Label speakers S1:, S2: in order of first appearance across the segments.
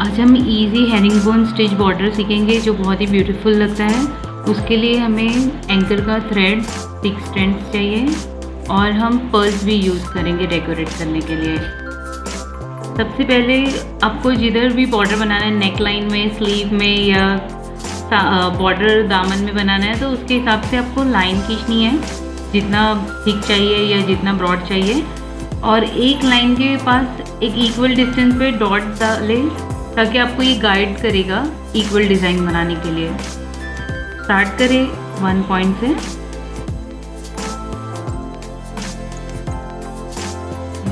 S1: आज हम easy herringbone stitch border सीखेंगे जो बहुत ही ब्यूटीफुल लगता है। उसके लिए हमें एंकर का थ्रेड 6 स्ट्रैंड्स चाहिए और हम पर्ल्स भी यूज़ करेंगे डेकोरेट करने के लिए। सबसे पहले आपको जिधर भी बॉर्डर बनाना है, नेक लाइन में, स्लीव में या बॉर्डर दामन में बनाना है, तो उसके हिसाब से आपको लाइन खींचनी है, जितना थिक चाहिए या जितना ब्रॉड चाहिए, और एक लाइन के पास एक इक्वल डिस्टेंस पे डॉट डालें ताकि आपको ये गाइड करेगा इक्वल डिज़ाइन बनाने के लिए। स्टार्ट करें 1 पॉइंट से।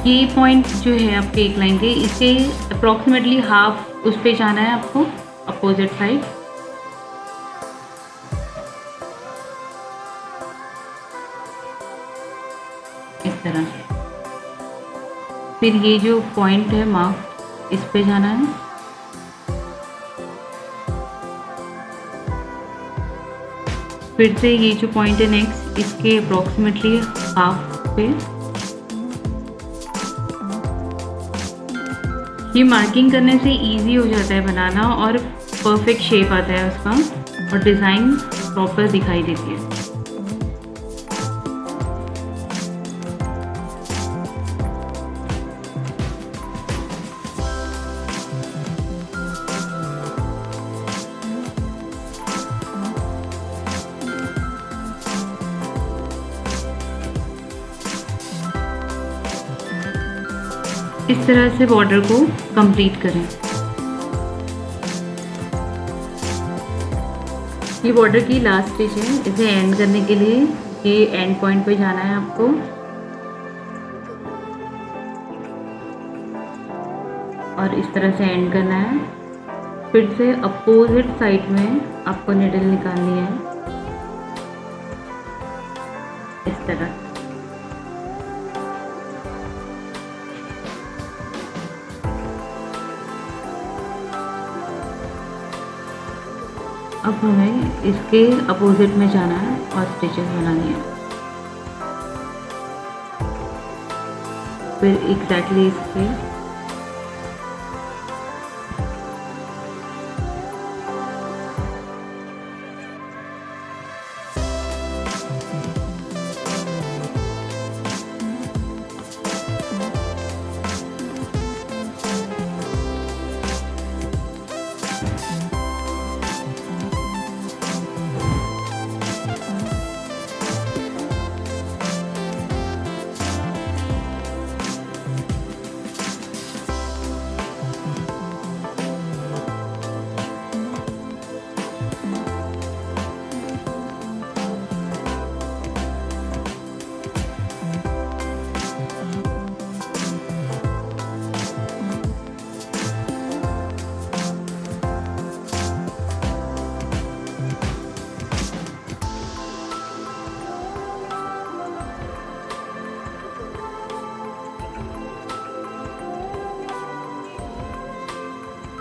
S1: ये पॉइंट जो है आपके एक लाइन के, इसके अप्रॉक्सीमेटली हाफ उस पे जाना है आपको, अपोजिट साइड। इस तरह से फिर ये जो पॉइंट है मार्क, इस पे जाना है। फिर से ये जो पॉइंट है नेक्स्ट, इसके अप्रॉक्सीमेटली हाफ पे। ये मार्किंग करने से इजी हो जाता है बनाना और परफेक्ट शेप आता है उसका और डिज़ाइन प्रॉपर दिखाई देती है। इस तरह से बॉर्डर को कंप्लीट करें। ये बॉर्डर की लास्ट स्टिच है। इसे एंड करने के लिए ये एंड पॉइंट पे जाना है आपको और इस तरह से एंड करना है। फिर से अपोजिट साइड में आपको निडल निकालनी है, इस तरह। अब हमें इसके अपोजिट में जाना है और स्टिचेस बनानी है। फिर एग्जैक्टली इसके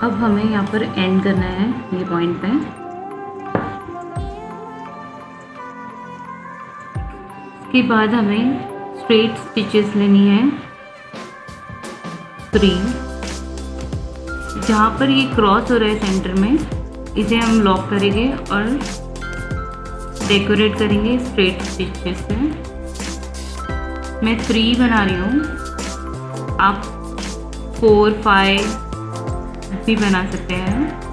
S1: अब हमें यहाँ पर एंड करना है ये पॉइंट पे। इसके बाद हमें स्ट्रेट स्टिचेस लेनी है 3। जहाँ पर ये क्रॉस हो रहा है सेंटर में, इसे हम लॉक करेंगे और डेकोरेट करेंगे स्ट्रेट स्टिचेस से। मैं 3 बना रही हूँ, आप 4, 5 भी बना सकते हैं।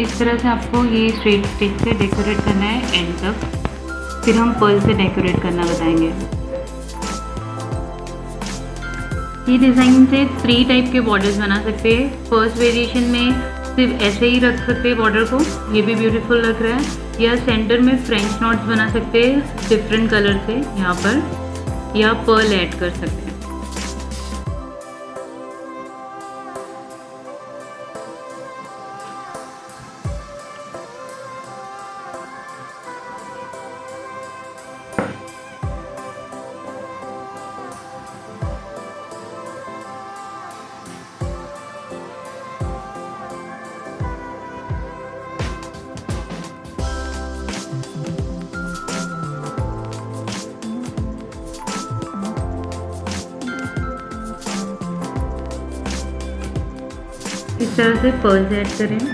S1: इस तरह से आपको ये स्ट्रेट स्टिच से डेकोरेट करना है एंड तक, फिर हम पर्ल से डेकोरेट करना बताएंगे। ये डिज़ाइन से 3 टाइप के बॉर्डर्स बना सकते हैं। फर्स्ट वेरिएशन में सिर्फ ऐसे ही रख सकते हैं बॉर्डर को, ये भी ब्यूटीफुल लग रहा है, या सेंटर में फ्रेंच नॉट्स बना सकते हैं डिफरेंट कलर से यहाँ पर, या पर्ल ऐड कर सकते हैं। इस तरह से पर्ल्स ऐड करें।